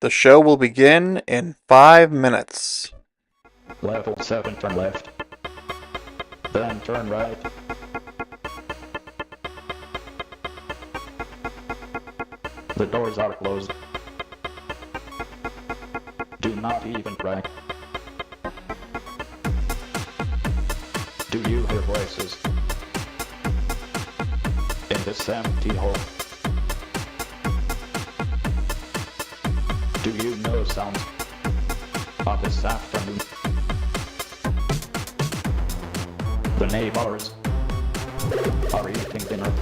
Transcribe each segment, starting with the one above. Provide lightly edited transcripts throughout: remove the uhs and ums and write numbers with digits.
The show will begin in 5 minutes. Level 7, turn left. Then turn right. The doors are closed. Do not even try. Do you hear voices in this empty hall? Do you know sounds of this afternoon? The neighbors are eating dinner.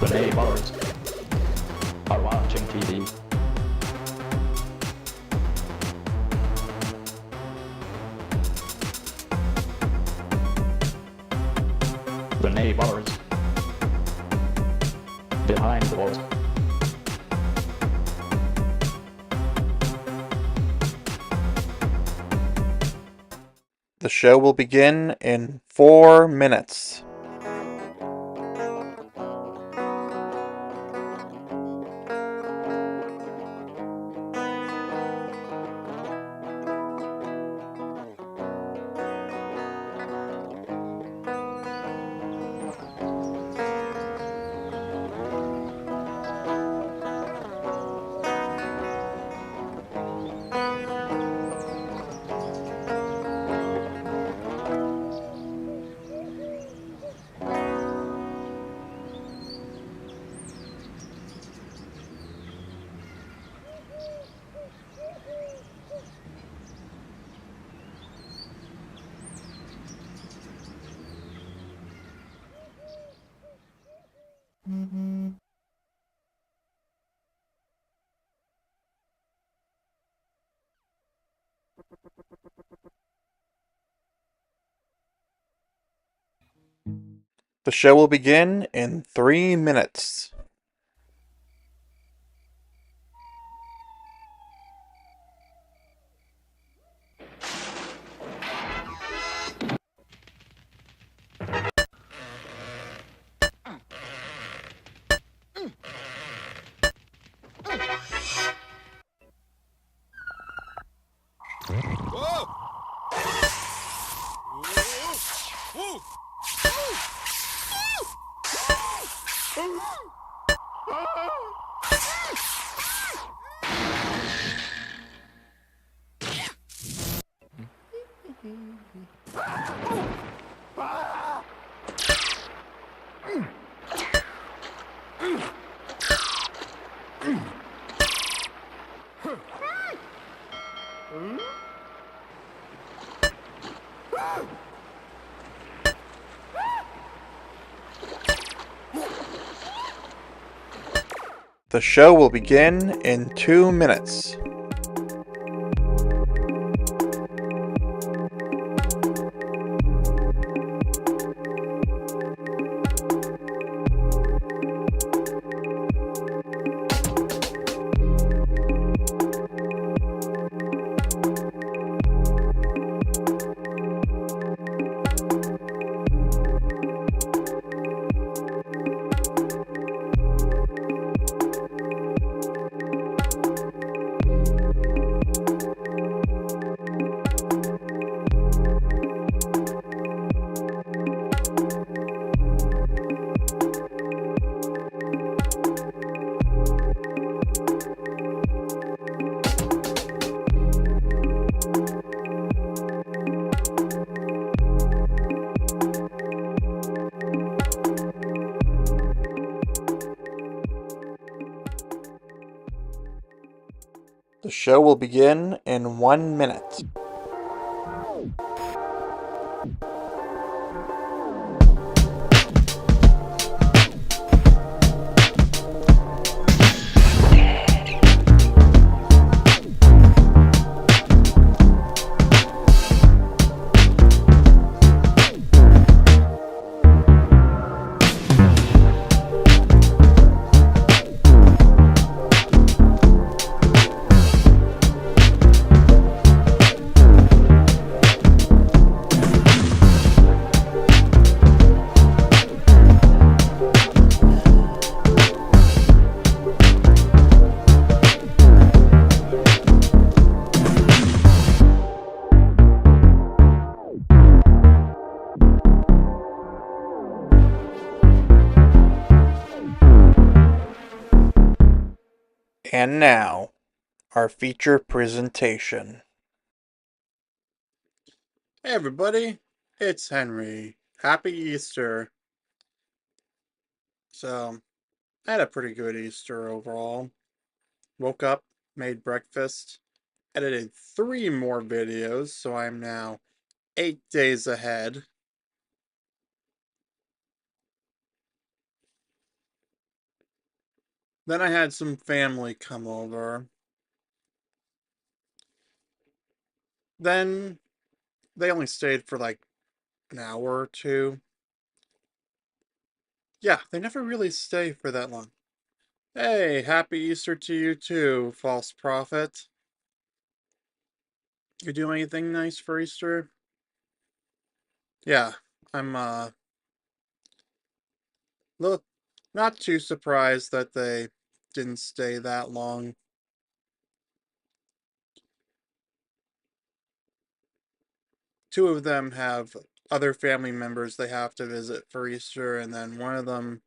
The neighbors are watching TV. The neighbors behind the walls. The show will begin in 4 minutes. The show will begin in 3 minutes. The show will begin in 2 minutes. The show will begin in 1 minute. And now, our feature presentation. Hey everybody, it's Henry. Happy Easter. So, I had a pretty good Easter overall. Woke up, made breakfast, edited 3 more videos, so I'm now 8 days ahead. Then I had some family come over. Then they only stayed for like an hour or two. Yeah, they never really stay for that long. Hey, happy Easter to you too, false prophet. You do anything nice for Easter? Yeah, I'm look not too surprised that they didn't stay that long. Two of them have other family members they have to visit for Easter, and then one of them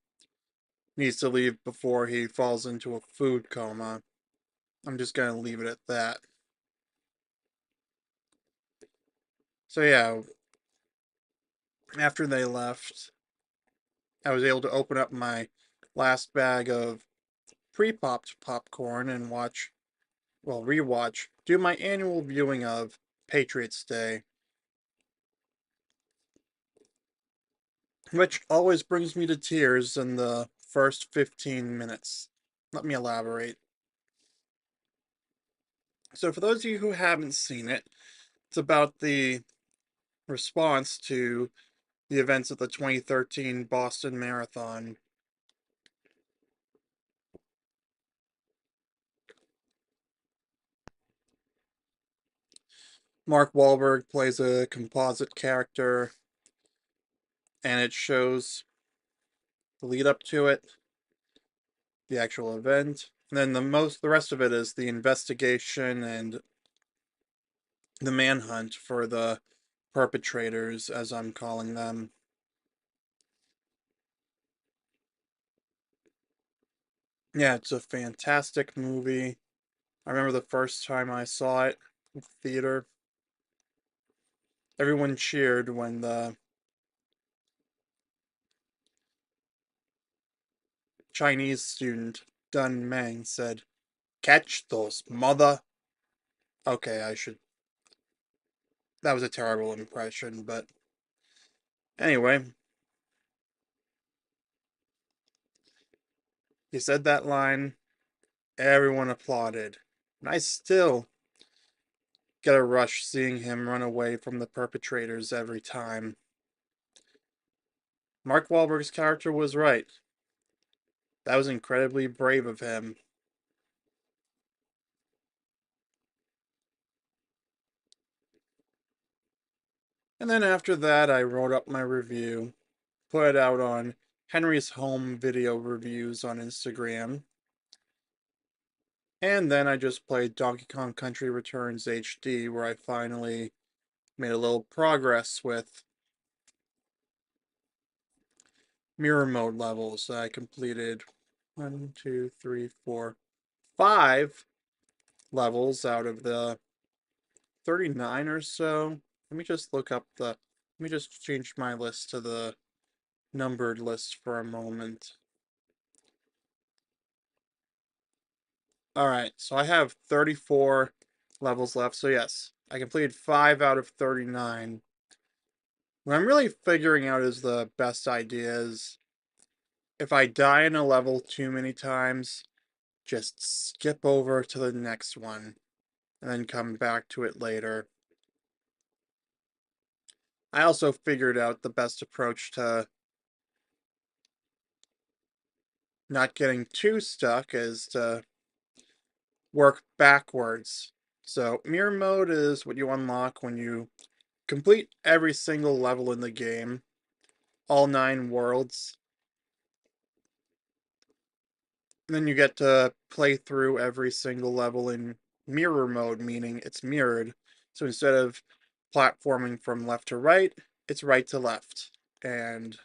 needs to leave before he falls into a food coma. I'm just gonna leave it at that. So yeah, after they left, I was able to open up my last bag of pre-popped popcorn and do my annual viewing of Patriots Day, which always brings me to tears in the first 15 minutes. Let me elaborate. So, for those of you who haven't seen it, it's about the response to the events of the 2013 Boston Marathon. Mark Wahlberg plays a composite character, and it shows the lead up to it, the actual event, and then the rest of it is the investigation and the manhunt for the perpetrators, as I'm calling them. Yeah, it's a fantastic movie. I remember the first time I saw it in the theater. Everyone cheered when the Chinese student, Dun Meng, said, "Catch those mother." Okay, I should. That was a terrible impression, but anyway, he said that line, everyone applauded. And I still get a rush seeing him run away from the perpetrators every time. Mark Wahlberg's character was right. That was incredibly brave of him. And then after that, I wrote up my review, put it out on Henry's Home Video Reviews on Instagram. And then I just played Donkey Kong Country Returns HD, where I finally made a little progress with mirror mode levels. I completed 5 levels out of the 39 or so. Let me just look up the. Let me just change my list to the numbered list for a moment. Alright, so I have 34 levels left. So yes, I completed 5 out of 39. What I'm really figuring out is the best idea is if I die in a level too many times, just skip over to the next one and then come back to it later. I also figured out the best approach to not getting too stuck is to work backwards. So, mirror mode is what you unlock when you complete every single level in the game, all 9 worlds. And then you get to play through every single level in mirror mode, meaning it's mirrored. So instead of platforming from left to right, it's right to left. And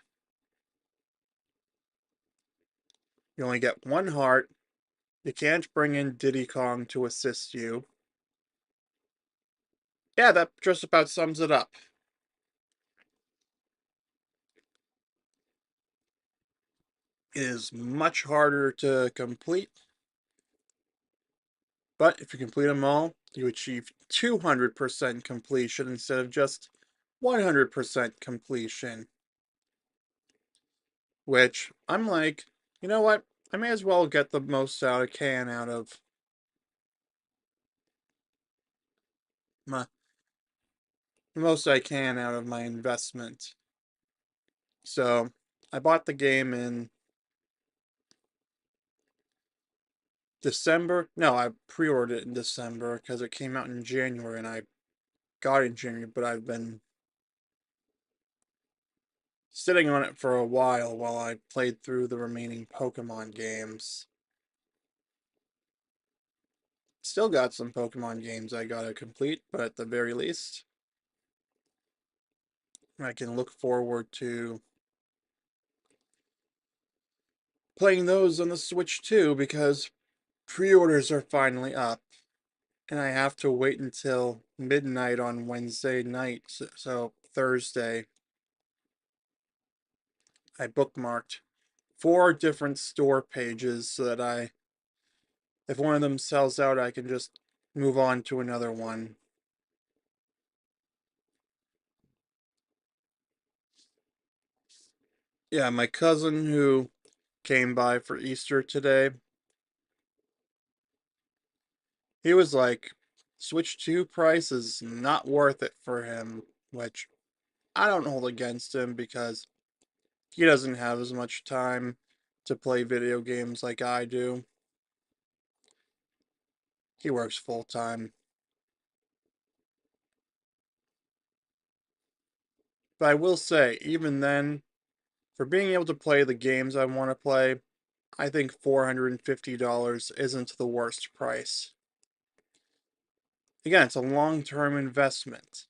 you only get 1 heart, You can't bring in Diddy Kong to assist you. Yeah, that just about sums it up. It is much harder to complete, but if you complete them all, you achieve 200% completion instead of just 100% completion. Which I'm like, you know what? I may as well get the most out I can out of my the most I can out of my investment. So I bought the game in December. No, I pre-ordered it in December because it came out in January and I got it in January, but I've been sitting on it for a while I played through the remaining Pokemon games. Still got some Pokemon games I gotta complete, but at the very least, I can look forward to playing those on the Switch too because pre-orders are finally up. And I have to wait until midnight on Wednesday night. So Thursday, I bookmarked 4 different store pages so that if one of them sells out, I can just move on to another one. Yeah, my cousin who came by for Easter today, he was like, Switch 2 price is not worth it for him, which I don't hold against him because he doesn't have as much time to play video games like I do. He works full time. But I will say, even then, for being able to play the games I want to play, I think $450 isn't the worst price. Again, it's a long-term investment.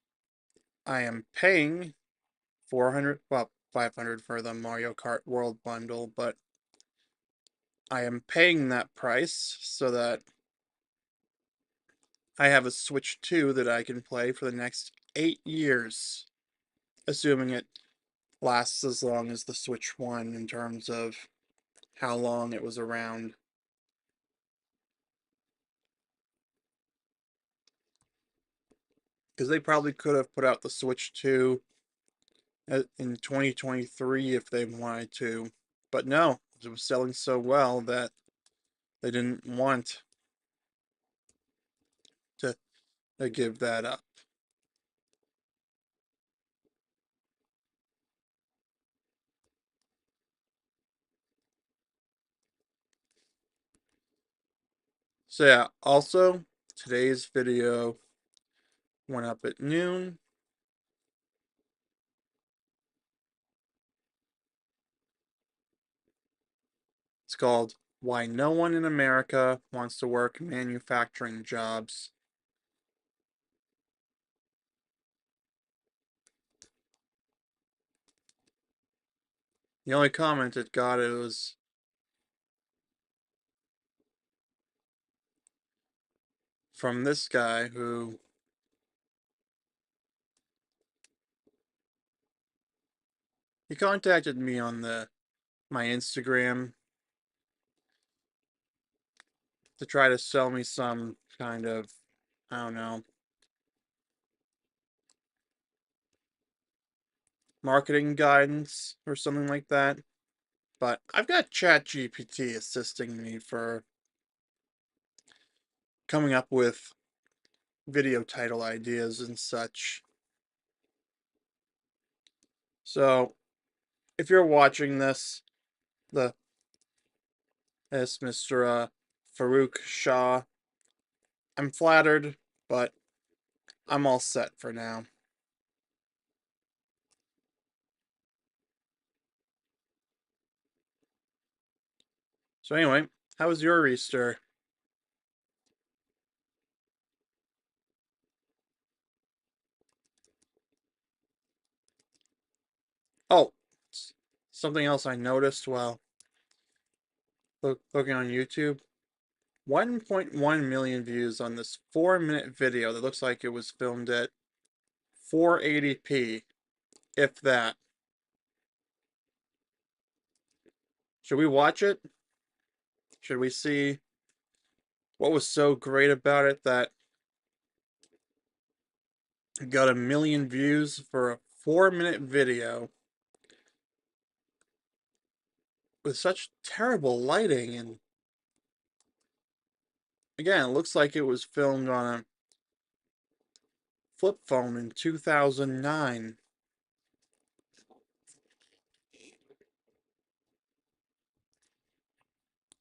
I am paying 400, well, 500 for the Mario Kart World Bundle, but I am paying that price so that I have a Switch 2 that I can play for the next 8 years, assuming it lasts as long as the Switch 1 in terms of how long it was around. Because they probably could have put out the Switch 2 in 2023 if they wanted to. But no, it was selling so well that they didn't want to, to give that up. So yeah, also, today's video went up at noon. It's called Why No One in America Wants to Work Manufacturing Jobs. The only comment it got it was from this guy who he contacted me on my Instagram to try to sell me some kind of, I don't know, marketing guidance or something like that. But I've got ChatGPT assisting me for coming up with video title ideas and such. So if you're watching the this Mr. Farouk Shah, I'm flattered, but I'm all set for now. So anyway, how was your Easter? Oh, something else I noticed while looking on YouTube. 1.1 million views on this 4-minute video that looks like it was filmed at 480p, if that. Should we watch it? Should we see what was so great about it that it got 1 million views for a 4-minute video with such terrible lighting? And again, it looks like it was filmed on a flip phone in 2009.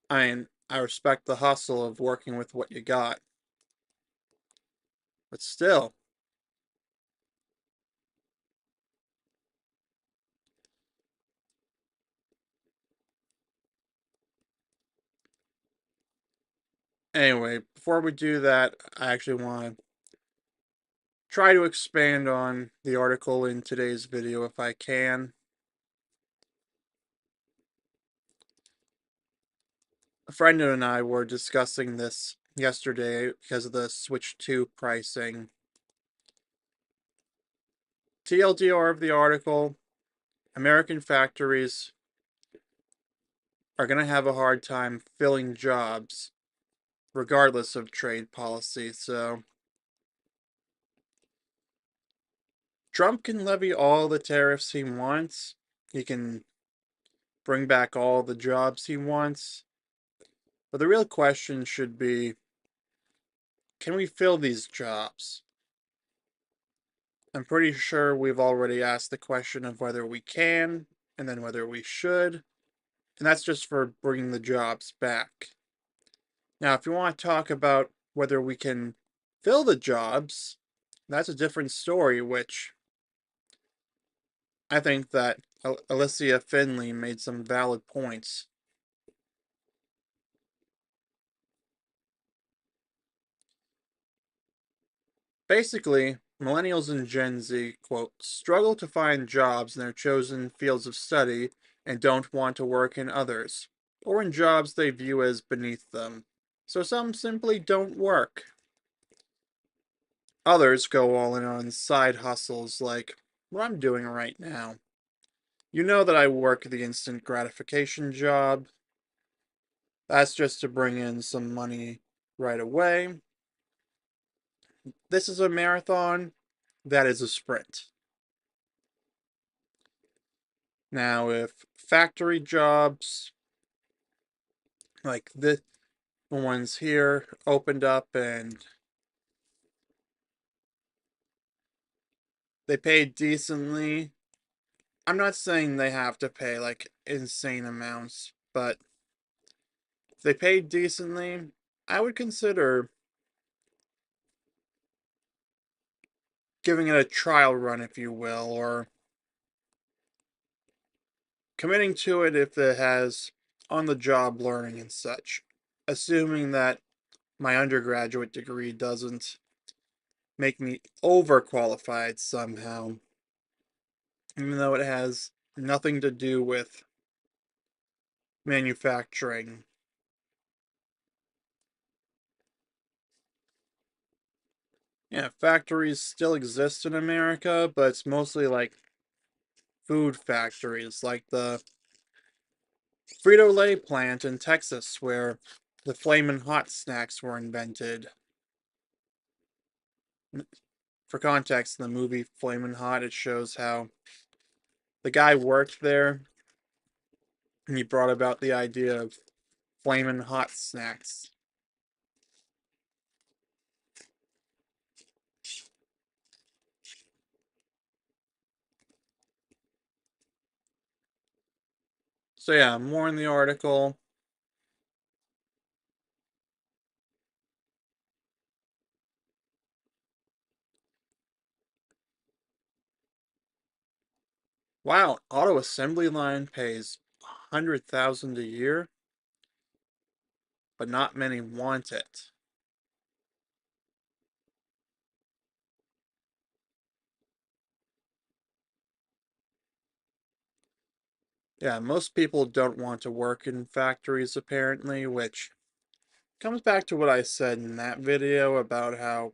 I mean, I respect the hustle of working with what you got, but still. Anyway, before we do that, I actually want to try to expand on the article in today's video if I can. A friend and I were discussing this yesterday because of the Switch 2 pricing. TLDR of the article, American factories are going to have a hard time filling jobs regardless of trade policy. So Trump can levy all the tariffs he wants. He can bring back all the jobs he wants. But the real question should be, can we fill these jobs? I'm pretty sure we've already asked the question of whether we can, and then whether we should, and that's just for bringing the jobs back. Now, if you want to talk about whether we can fill the jobs, that's a different story, which I think that Alicia Finley made some valid points. Basically, millennials and Gen Z, quote, struggle to find jobs in their chosen fields of study and don't want to work in others, or in jobs they view as beneath them. So some simply don't work. Others go all in on side hustles like what I'm doing right now. You know that I work the instant gratification job. That's just to bring in some money right away. This is a marathon. That is a sprint. Now, if factory jobs like the ones here opened up and they paid decently, I'm not saying they have to pay like insane amounts, but if they paid decently, I would consider giving it a trial run, if you will, or committing to it if it has on the job learning and such, assuming that my undergraduate degree doesn't make me overqualified somehow, even though it has nothing to do with manufacturing. Yeah, factories still exist in America, but it's mostly like food factories, like the Frito-Lay plant in Texas, where the Flamin' Hot snacks were invented. For context, in the movie Flamin' Hot, it shows how the guy worked there and he brought about the idea of Flamin' Hot snacks. So yeah, more in the article. Wow, auto assembly line pays 100,000 a year, but not many want it. Yeah, most people don't want to work in factories apparently, which Comes back to what I said in that video about how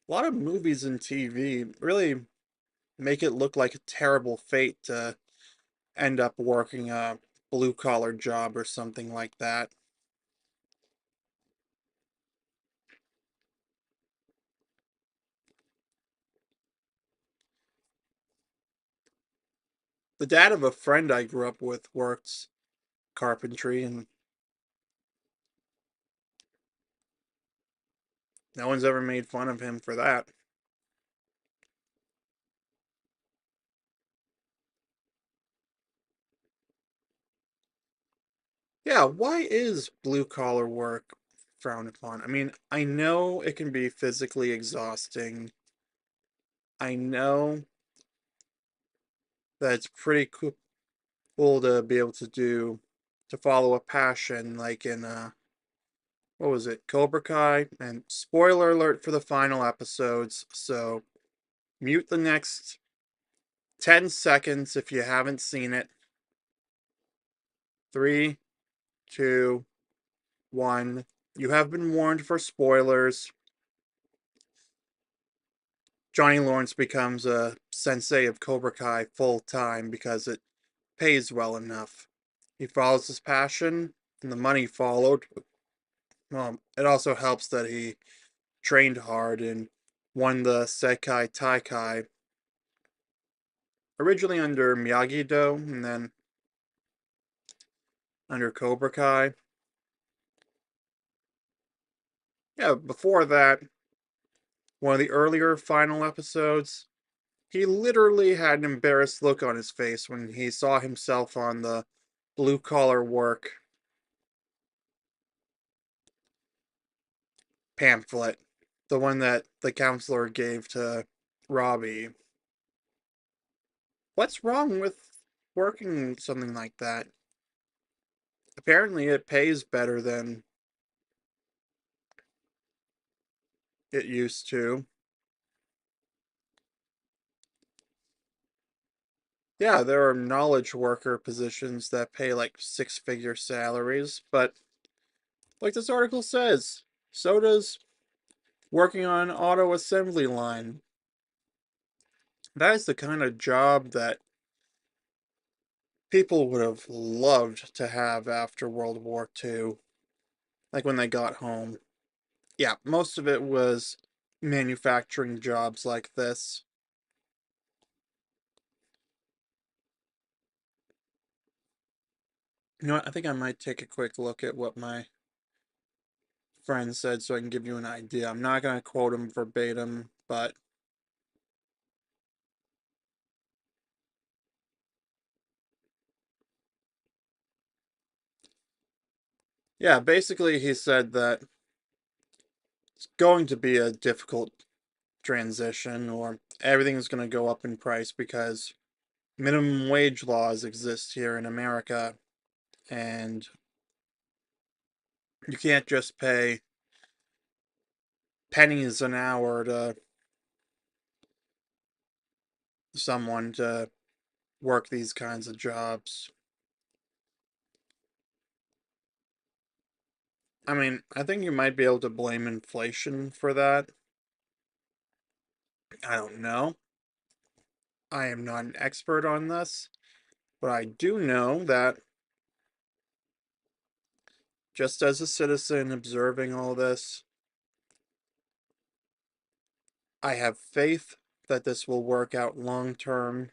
a lot of movies and TV really make it look like a terrible fate to end up working a blue collar job or something like that. The dad of a friend I grew up with works carpentry, and no one's ever made fun of him for that. Yeah, why is blue collar work frowned upon? I mean, I know it can be physically exhausting. I know that it's pretty cool to be able to follow a passion like in what was it, Cobra Kai? And spoiler alert for the final episodes, so mute the next 10 seconds if you haven't seen it. Three, two, one. You have been warned for spoilers. Johnny Lawrence becomes a sensei of Cobra Kai full time because it pays well enough. He follows his passion, and the money followed. Well, it also helps that he trained hard and won the Sekai Taikai, originally under Miyagi-Do and then under Cobra Kai. Yeah, before that, one of the earlier final episodes, he literally had an embarrassed look on his face when he saw himself on the blue collar work pamphlet, the one that the counselor gave to Robbie. What's wrong with working something like that? Apparently, it pays better than it used to. Yeah, there are knowledge worker positions that pay like six-figure salaries, but like this article says, so does working on an auto assembly line. That is the kind of job that people would have loved to have after World War II, like when they got home. Yeah, most of it was manufacturing jobs like this. You know what? I think I might take a quick look at what my friend said so I can give you an idea. I'm not going to quote him verbatim, but yeah, basically he said that it's going to be a difficult transition or everything's going to go up in price because minimum wage laws exist here in America and you can't just pay pennies an hour to someone to work these kinds of jobs. I mean, I think you might be able to blame inflation for that. I don't know. I am not an expert on this, but I do know that just as a citizen observing all this, I have faith that this will work out long term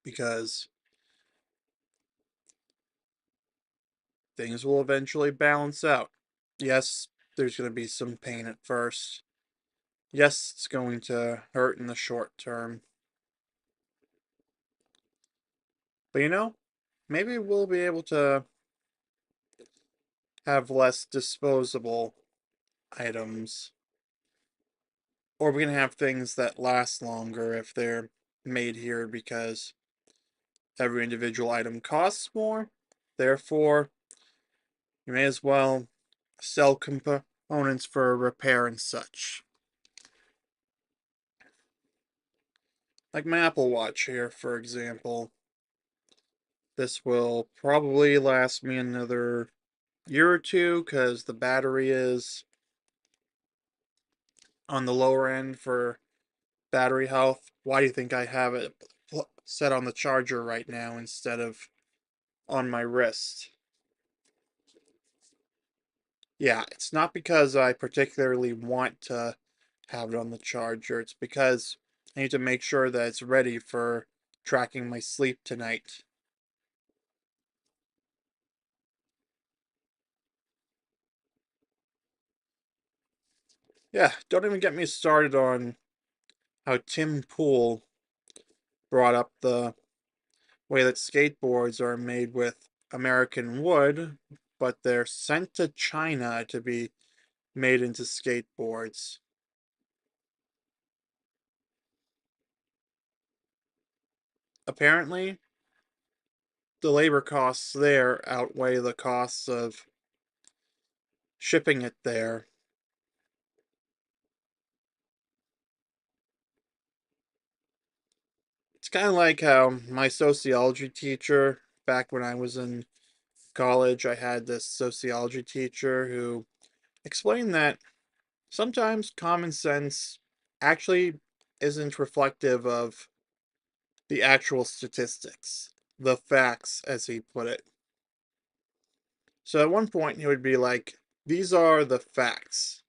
because things will eventually balance out. Yes, there's going to be some pain at first. Yes, it's going to hurt in the short term. But maybe we'll be able to have less disposable items. Or we can have things that last longer if they're made here because every individual item costs more. Therefore, you may as well sell components for repair and such. Like my Apple Watch here, for example. This will probably last me another year or two because the battery is on the lower end for battery health. Why do you think I have it set on the charger right now instead of on my wrist? Yeah, it's not because I particularly want to have it on the charger. It's because I need to make sure that it's ready for tracking my sleep tonight. Yeah, don't even get me started on how Tim Pool brought up the way that skateboards are made with American wood, but they're sent to China to be made into skateboards. Apparently, the labor costs there outweigh the costs of shipping it there. It's kind of like how my sociology teacher, back when I was in college, I had this sociology teacher who explained that sometimes common sense actually isn't reflective of the actual statistics, the facts, as he put it. So at one point, he would be like, these are the facts.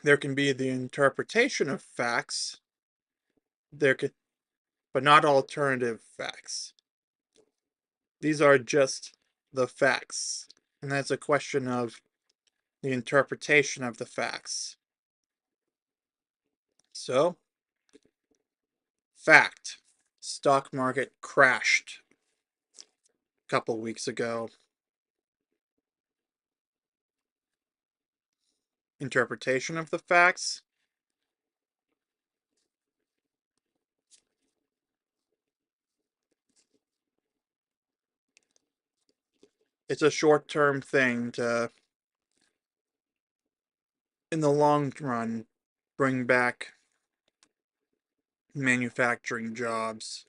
There can be the interpretation of facts, there could, but not alternative facts. These are just the facts. And that's a question of the interpretation of the facts. So, fact. Stock market crashed a couple weeks ago. Interpretation of the facts. It's a short-term thing to, in the long run, bring back manufacturing jobs.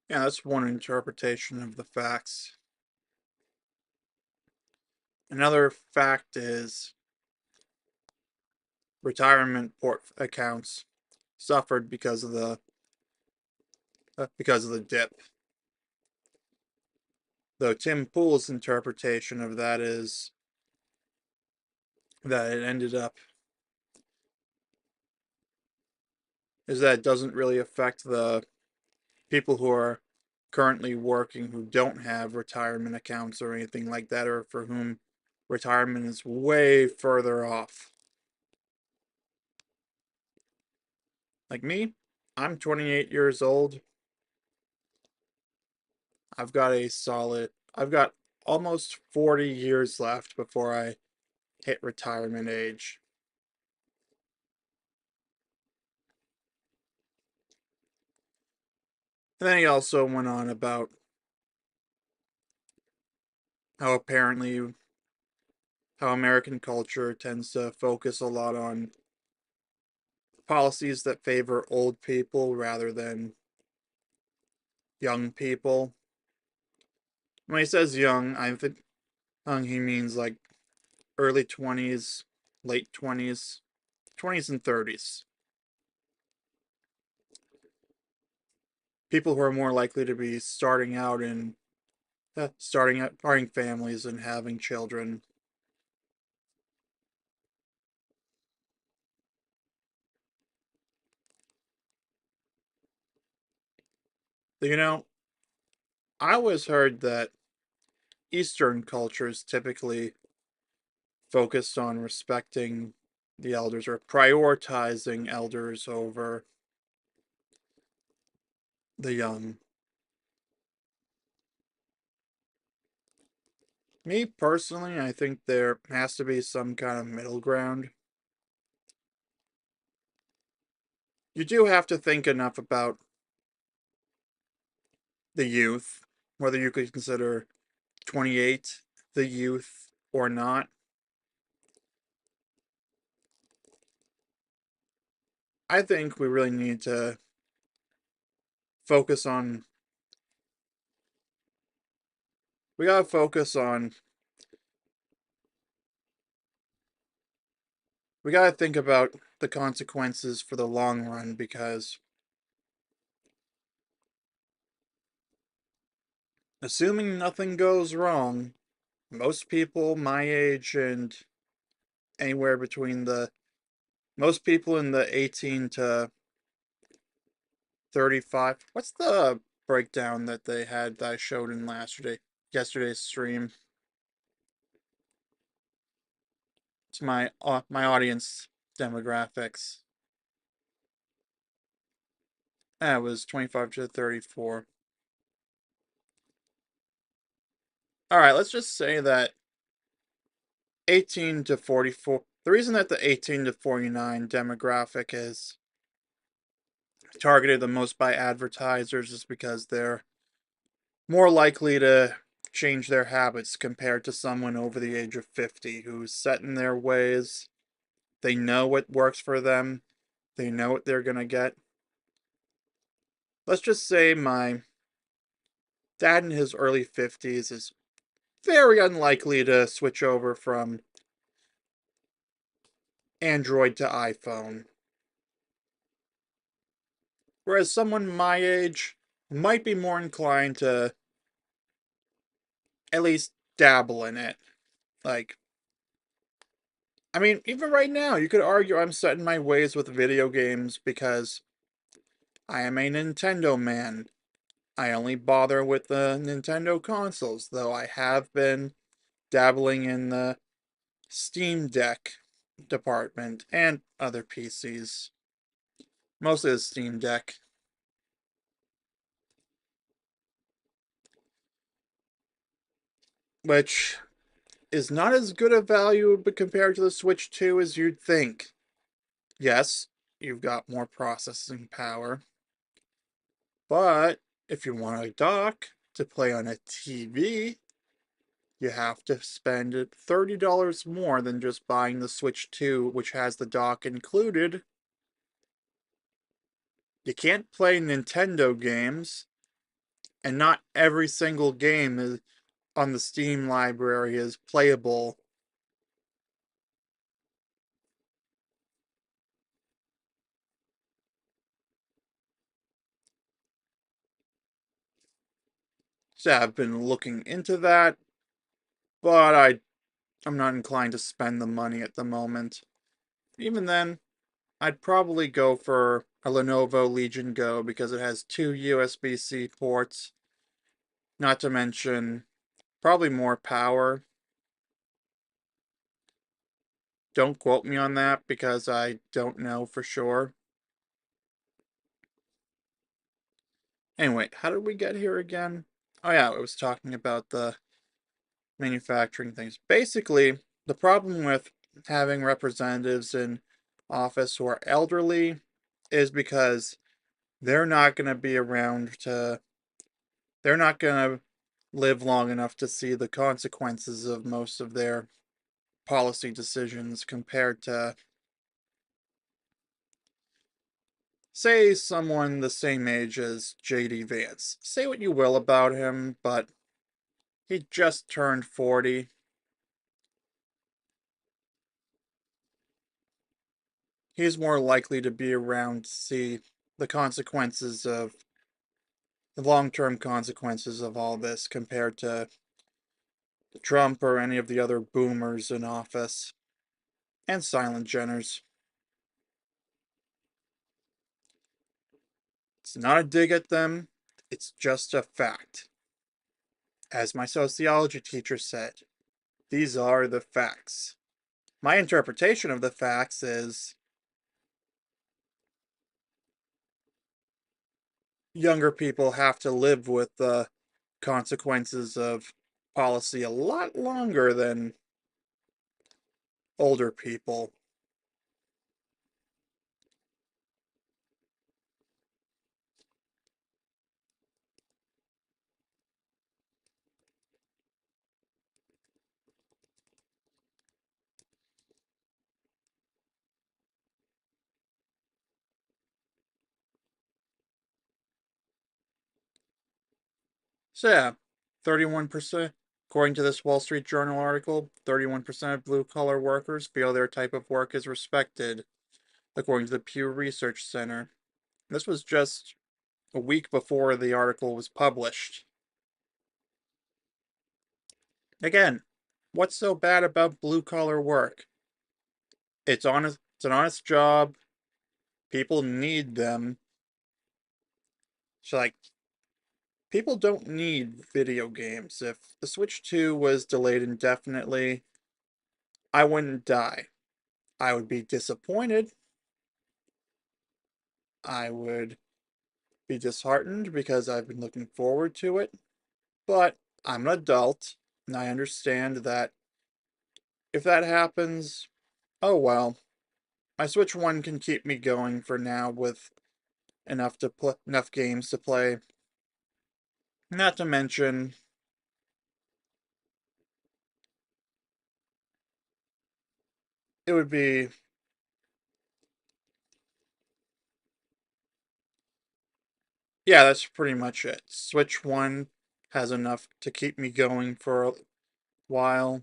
Yeah, that's one interpretation of the facts. Another fact is retirement port accounts suffered because of the dip. Though Tim Pool's interpretation of that is that it ended up is that it doesn't really affect the people who are currently working who don't have retirement accounts or anything like that, or for whom retirement is way further off. Like me, I'm 28 years old. I've got almost 40 years left before I hit retirement age. And then he also went on about how apparently how American culture tends to focus a lot on policies that favor old people rather than young people. When he says young, I think he means like early 20s, late 20s, 20s and 30s. People who are more likely to be starting families and having children. You know, I always heard that Eastern cultures typically focused on respecting the elders or prioritizing elders over the young. Me personally, I think there has to be some kind of middle ground. you do have to think enough about the youth, whether you could consider 28 the youth or not. I think we really need to focus on, we gotta focus on, we gotta think about the consequences for the long run because assuming nothing goes wrong, most people my age and anywhere between the most people in the 18 to 35. What's the breakdown that they had that I showed in yesterday's stream? It's my audience demographics. It was 25 to 34. All right, let's just say that 18 to 44. The reason that the 18 to 49 demographic is targeted the most by advertisers is because they're more likely to change their habits compared to someone over the age of 50 who's set in their ways. They know what works for them, they know what they're gonna get. Let's just say my dad in his early 50s is very unlikely to switch over from Android to iPhone. Whereas someone my age might be more inclined to at least dabble in it. Like, I mean, even right now, you could argue I'm set in my ways with video games because I am a Nintendo man. I only bother with the Nintendo consoles, though I have been dabbling in the Steam Deck department and other PCs. Mostly the Steam Deck, which is not as good a value but compared to the Switch 2 as you'd think. Yes, you've got more processing power, but if you want a dock to play on a TV, you have to spend $30 more than just buying the Switch 2, which has the dock included. You can't play Nintendo games, and not every single game on the Steam library is playable. So I've been looking into that, but I'm not inclined to spend the money at the moment. Even then, I'd probably go for a Lenovo Legion Go because it has two USB-C ports, not to mention probably more power. Don't quote me on that because I don't know for sure. Anyway, how did we get here again? Oh yeah, I was talking about the manufacturing things. Basically, the problem with having representatives in office who are elderly is because they're not going to be around to, they're not going to live long enough to see the consequences of most of their policy decisions compared to, say, someone the same age as J.D. Vance. Say what you will about him, but he just turned 40. He's more likely to be around to see the consequences of the long-term consequences of all this compared to Trump or any of the other boomers in office and silent Jenners. It's not a dig at them, it's just a fact. As my sociology teacher said, these are the facts. My interpretation of the facts is younger people have to live with the consequences of policy a lot longer than older people. So yeah, 31%. According to this Wall Street Journal article, 31% of blue collar workers feel their type of work is respected, according to the Pew Research Center. This was just a week before the article was published. Again, what's so bad about blue collar work? It's honest. It's an honest job. People need them. So like, people don't need video games. If the Switch 2 was delayed indefinitely, I wouldn't die. I would be disappointed. I would be disheartened because I've been looking forward to it. But I'm an adult, and I understand that if that happens, oh well. My Switch 1 can keep me going for now with enough games to play. Not to mention, it would be, yeah, that's pretty much it. Switch 1 has enough to keep me going for a while.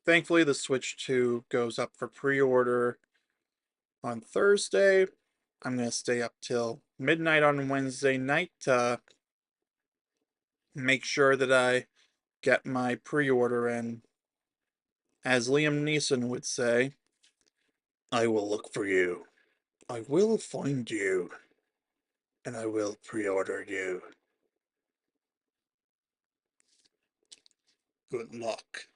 Thankfully, the Switch 2 goes up for pre-order on Thursday. I'm going to stay up till midnight on Wednesday night to make sure that I get my pre-order in. As Liam Neeson would say, I will look for you. I will find you. And I will pre-order you. Good luck.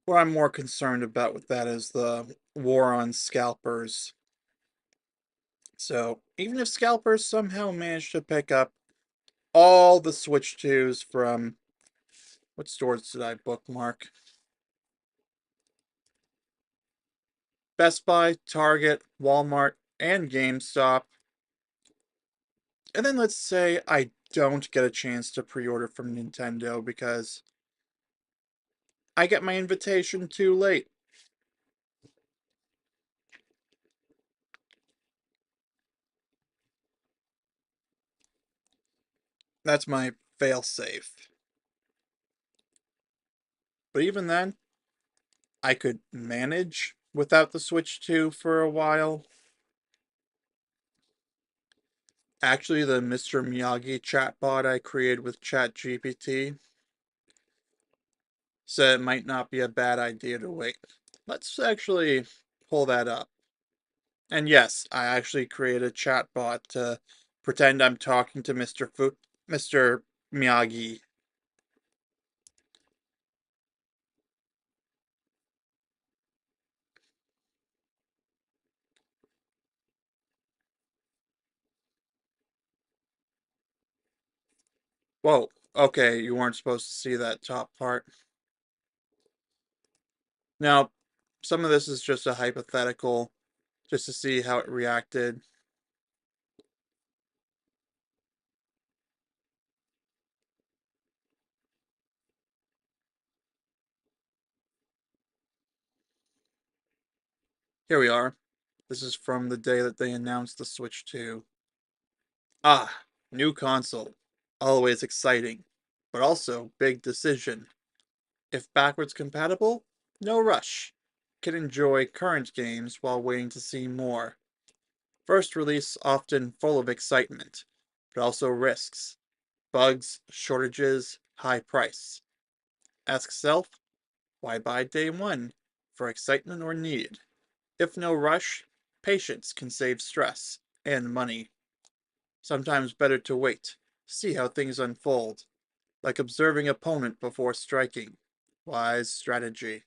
What I'm more concerned about with that is the war on scalpers. So, even if scalpers somehow manage to pick up all the Switch 2s from, what stores did I bookmark? Best Buy, Target, Walmart, and GameStop. And then let's say I don't get a chance to pre-order from Nintendo because I get my invitation too late. That's my fail-safe. But even then, I could manage without the Switch 2 for a while. Actually, the Mr. Miyagi chatbot I created with ChatGPT said it might not be a bad idea to wait. Let's actually pull that up. And yes, I actually created a chatbot to pretend I'm talking to Mr. Miyagi. Whoa, okay, you weren't supposed to see that top part. Now, some of this is just a hypothetical, just to see how it reacted. Here we are. This is from the day that they announced the Switch 2. Ah, new console. Always exciting, but also big decision. If backwards compatible, no rush. Can enjoy current games while waiting to see more. First release often full of excitement, but also risks. Bugs, shortages, high price. Ask self, why buy day one? For excitement or need? If no rush, patience can save stress and money. Sometimes better to wait, see how things unfold, like observing opponent before striking. Wise strategy.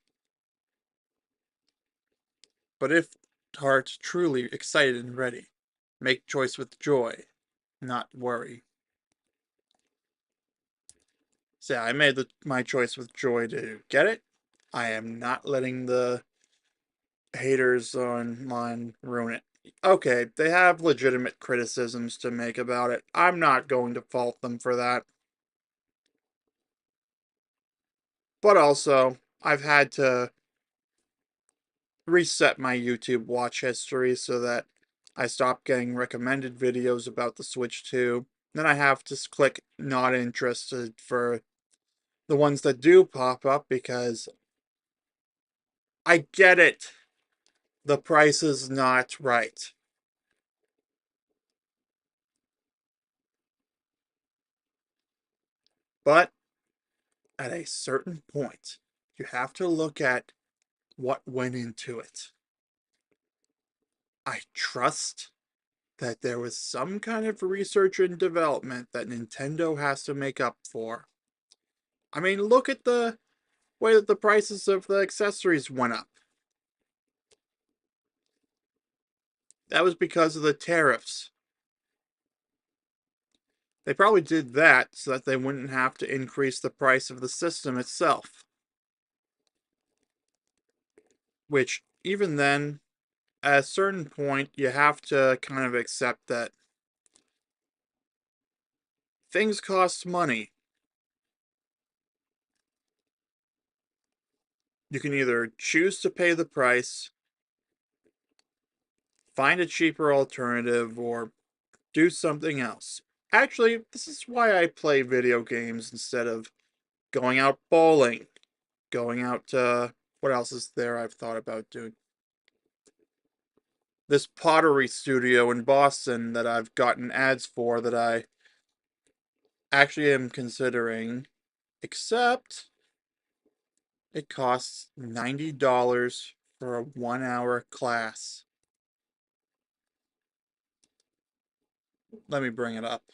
But if heart truly excited and ready, make choice with joy, not worry. So yeah, I made my choice with joy to get it. I am not letting the haters online ruin it. Okay, they have legitimate criticisms to make about it. I'm not going to fault them for that. But also, I've had to reset my YouTube watch history so that I stop getting recommended videos about the Switch 2. Then I have to click not interested for the ones that do pop up because I get it. The price is not right. But at a certain point, you have to look at what went into it. I trust that there was some kind of research and development that Nintendo has to make up for. I mean, look at the way that the prices of the accessories went up. That was because of the tariffs. They probably did that so that they wouldn't have to increase the price of the system itself. Which, even then, at a certain point, you have to kind of accept that things cost money. You can either choose to pay the price, find a cheaper alternative, or do something else. Actually, this is why I play video games instead of going out bowling, going out to what else is there I've thought about doing? This pottery studio in Boston that I've gotten ads for that I actually am considering, except it costs $90 for a 1 hour class. Let me bring it up.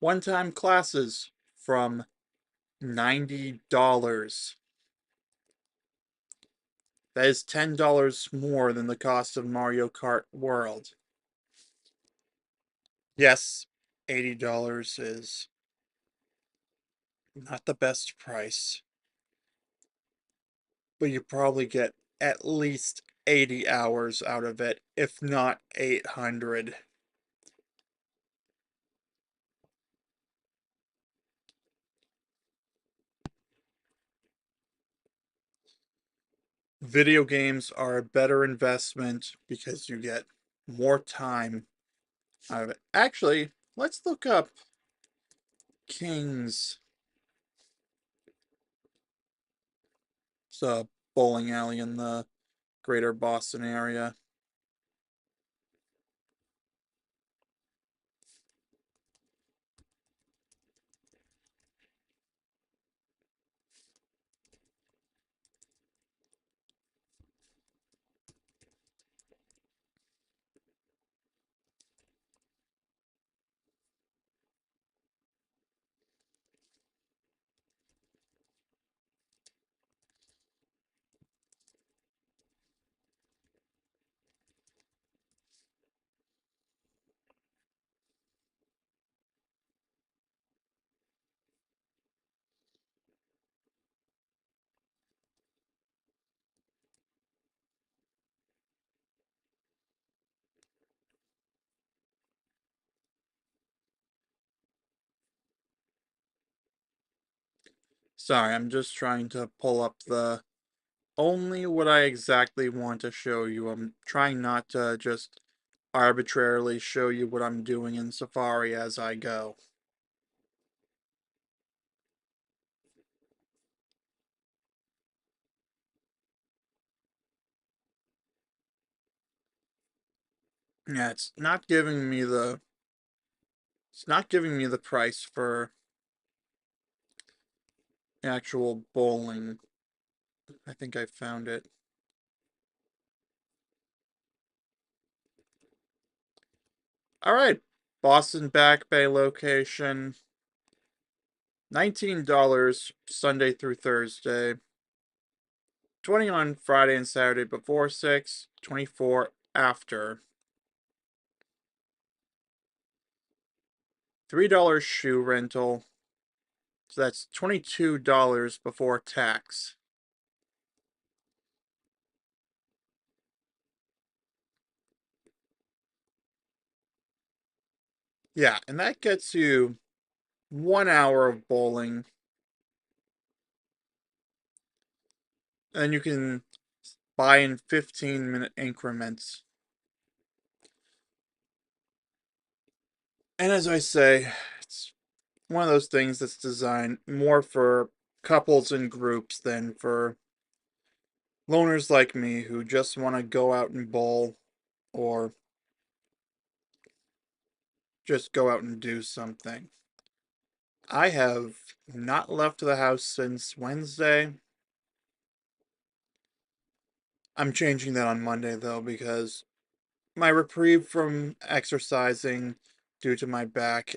One time classes from $90. That is $10 more than the cost of Mario Kart World. Yes, $80 is not the best price, but you probably get at least 80 hours out of it, if not 800. Video games are a better investment because you get more time out of it. Actually, let's look up King's. It's a bowling alley in the greater Boston area. Sorry, I'm just trying to pull up the only what I exactly want to show you. I'm trying not to just arbitrarily show you what I'm doing in Safari as I go. Yeah, it's not giving me the price for actual bowling. I think I found it. Alright. Boston Back Bay location. $19 Sunday through Thursday. 20 on Friday and Saturday before 6, 24 after. $3 shoe rental. So that's $22 before tax. Yeah, and that gets you 1 hour of bowling and you can buy in 15-minute increments. And as I say, it's one of those things that's designed more for couples and groups than for loners like me who just want to go out and bowl or just go out and do something. I have not left the house since Wednesday. I'm changing that on Monday though because my reprieve from exercising due to my back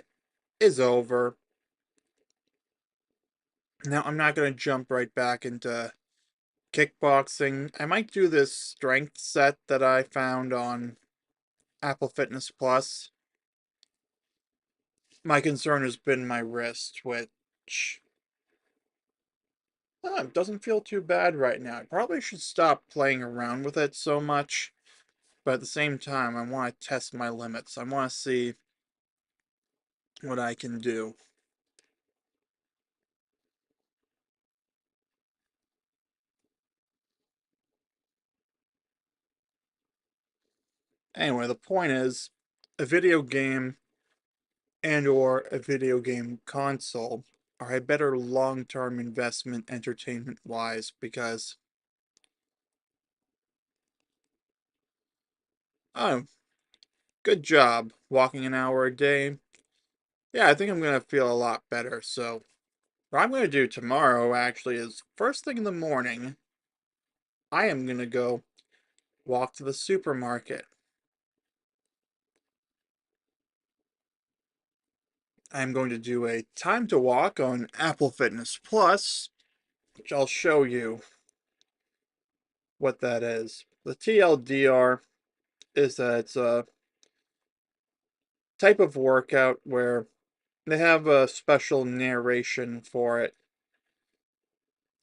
is over. Now I'm not going to jump right back into kickboxing. I might do this strength set that I found on Apple Fitness Plus. My concern has been my wrist, which doesn't feel too bad right now. I probably should stop playing around with it so much, but at the same time, I want to test my limits. I want to see what I can do. Anyway, the point is, a video game and or a video game console are a better long-term investment entertainment-wise because oh, good job walking an hour a day. Yeah, I think I'm gonna feel a lot better. So what I'm gonna do tomorrow actually is first thing in the morning, I am gonna go walk to the supermarket. I'm going to do a time to walk on Apple Fitness Plus, which I'll show you what that is. The TLDR is that it's a type of workout where they have a special narration for it,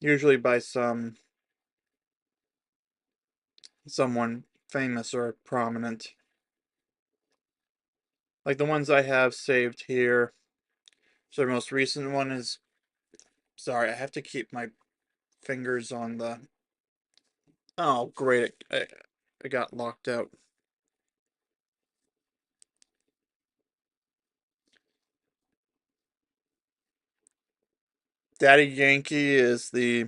usually by someone famous or prominent. Like the ones I have saved here. So the most recent one is sorry, I have to keep my fingers on the oh great it got locked out. Daddy Yankee is the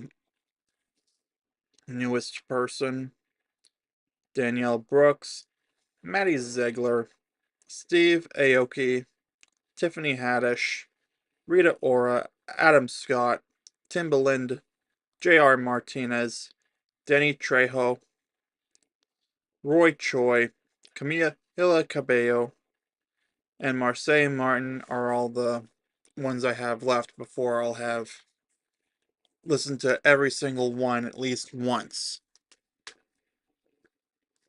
newest person. Danielle Brooks, Maddie Ziegler, Steve Aoki, Tiffany Haddish, Rita Ora, Adam Scott, Timbaland, J.R. Martinez, Denny Trejo, Roy Choi, Camilla Hilla Cabello, and Marseille Martin are all the ones I have left before I'll have listened to every single one at least once.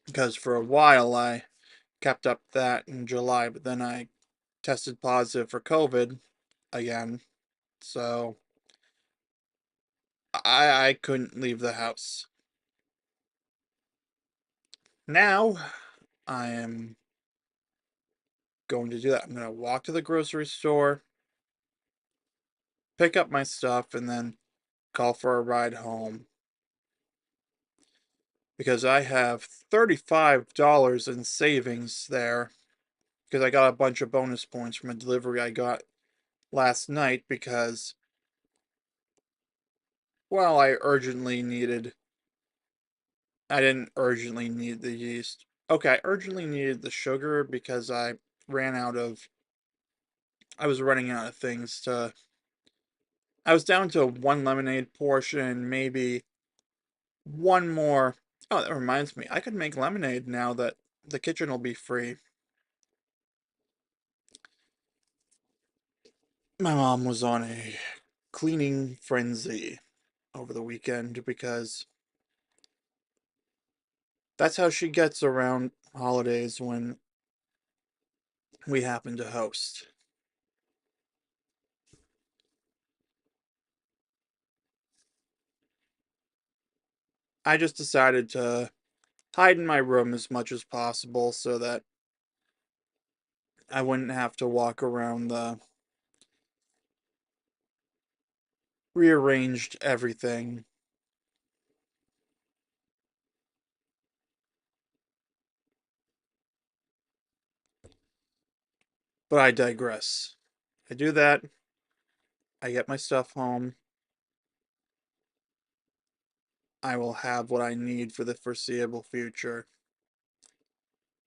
Because for a while I kept up that in July, but then I tested positive for COVID again. So I couldn't leave the house. Now I am going to do that. I'm going to walk to the grocery store, pick up my stuff, and then call for a ride home. Because I have $35 in savings there. Because I got a bunch of bonus points from a delivery I got last night because, well, I didn't urgently need the yeast. Okay, I urgently needed the sugar because I was running out of things to, I was down to one lemonade portion and maybe one more. Oh, that reminds me, I could make lemonade now that the kitchen will be free. My mom was on a cleaning frenzy over the weekend because that's how she gets around holidays when we happen to host. I just decided to hide in my room as much as possible so that I wouldn't have to walk around the rearranged everything. But I digress. I do that. I get my stuff home. I will have what I need for the foreseeable future.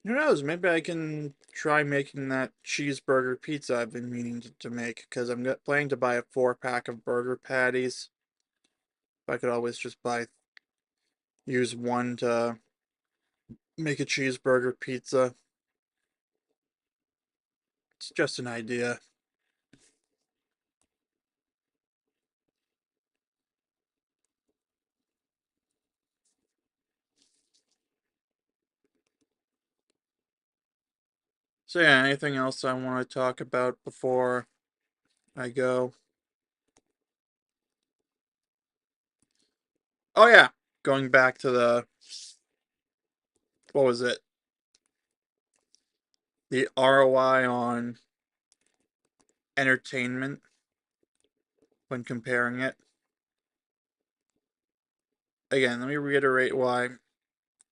Who knows? Maybe I can try making that cheeseburger pizza I've been meaning to make, because I'm planning to buy a 4-pack of burger patties. If I could always just use one to make a cheeseburger pizza. It's just an idea. So yeah, anything else I want to talk about before I go? Oh yeah, going back to what was it? The ROI on entertainment when comparing it. Again, let me reiterate why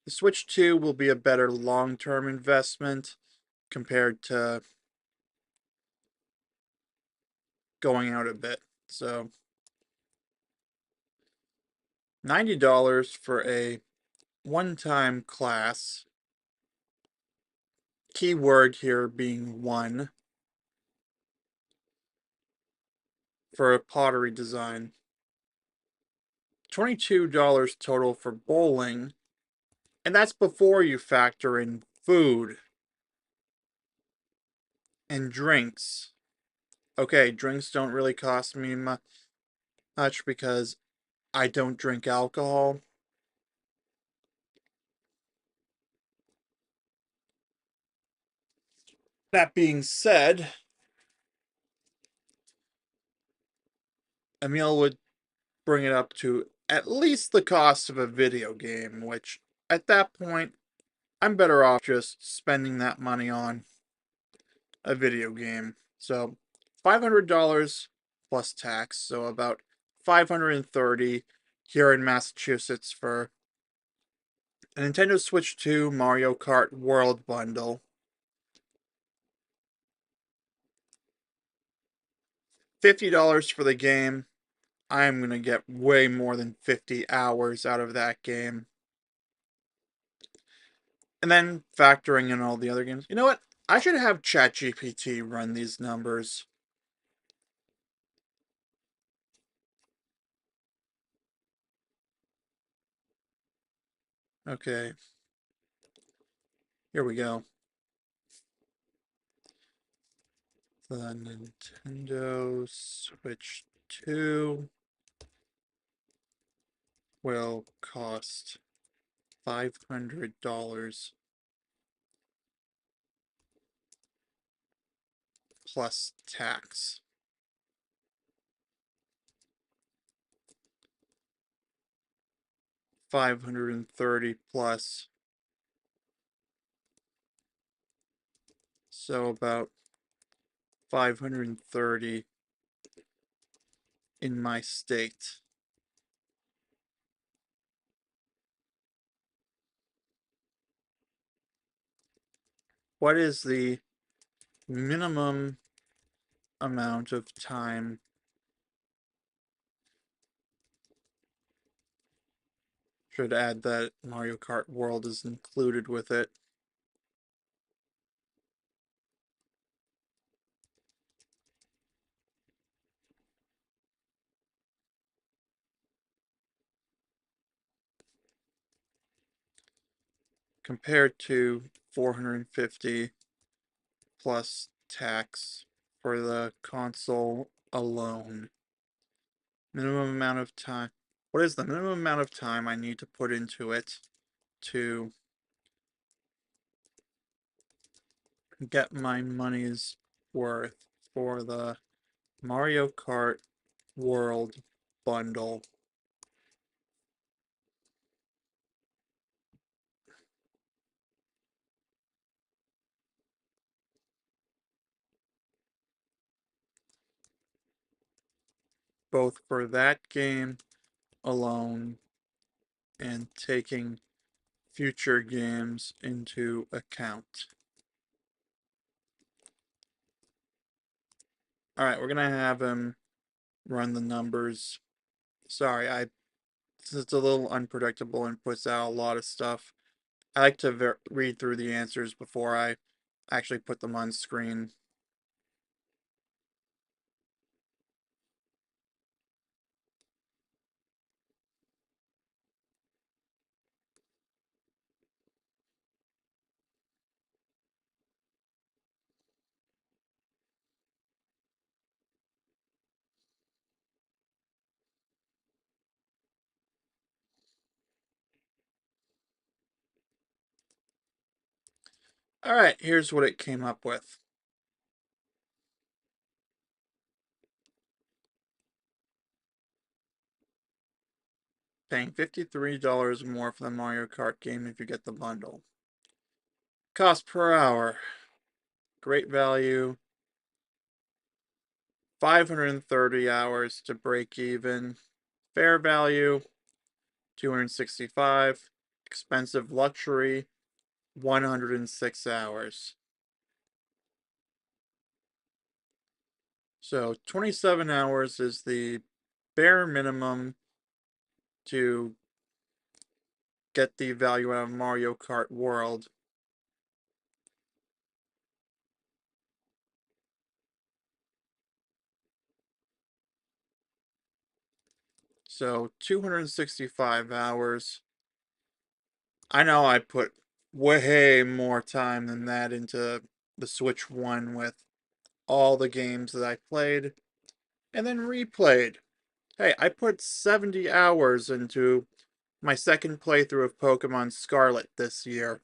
the Switch 2 will be a better long-term investment compared to going out a bit. So, $90 for a one-time class. Keyword here being one for a pottery design. $22 total for bowling, and that's before you factor in food and drinks. Okay, drinks don't really cost me much because I don't drink alcohol. That being said, a meal would bring it up to at least the cost of a video game, which at that point, I'm better off just spending that money on a video game. So, $500 plus tax, so about 530 here in Massachusetts for a Nintendo Switch 2 Mario Kart World Bundle. $50 for the game. I'm going to get way more than 50 hours out of that game. And then factoring in all the other games. You know what? I should have ChatGPT run these numbers. Okay, here we go. The Nintendo Switch 2 will cost $500 plus tax. 530 plus. So about 530 in my state. What is the minimum amount of time? Should add that Mario Kart World is included with it. Compared to 450 plus tax for the console alone. Minimum amount of time. What is the minimum amount of time I need to put into it to get my money's worth for the Mario Kart World bundle? Both for that game alone and taking future games into account. Alright, we're gonna have him run the numbers. Sorry, it's a little unpredictable and puts out a lot of stuff. I like to read through the answers before I actually put them on screen. Alright, here's what it came up with. Paying $53 more for the Mario Kart game if you get the bundle. Cost per hour. Great value. 530 hours to break even. Fair value. 265. Expensive luxury. 106 hours. So 27 hours is the bare minimum to get the value out of Mario Kart World. So 265 hours. I know I put way more time than that into the Switch 1 with all the games that I played and then replayed. Hey, I put 70 hours into my second playthrough of Pokemon Scarlet this year.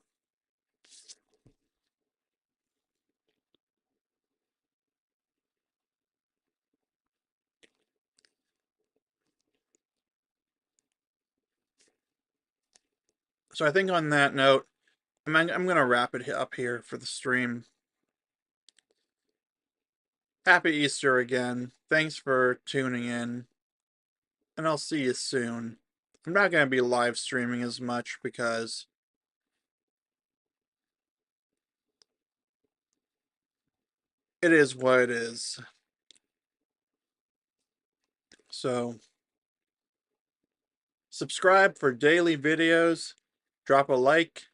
So I think on that note, I'm going to wrap it up here for the stream. Happy Easter again. Thanks for tuning in. And I'll see you soon. I'm not going to be live streaming as much because it is what it is. So, subscribe for daily videos, drop a like,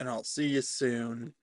and I'll see you soon.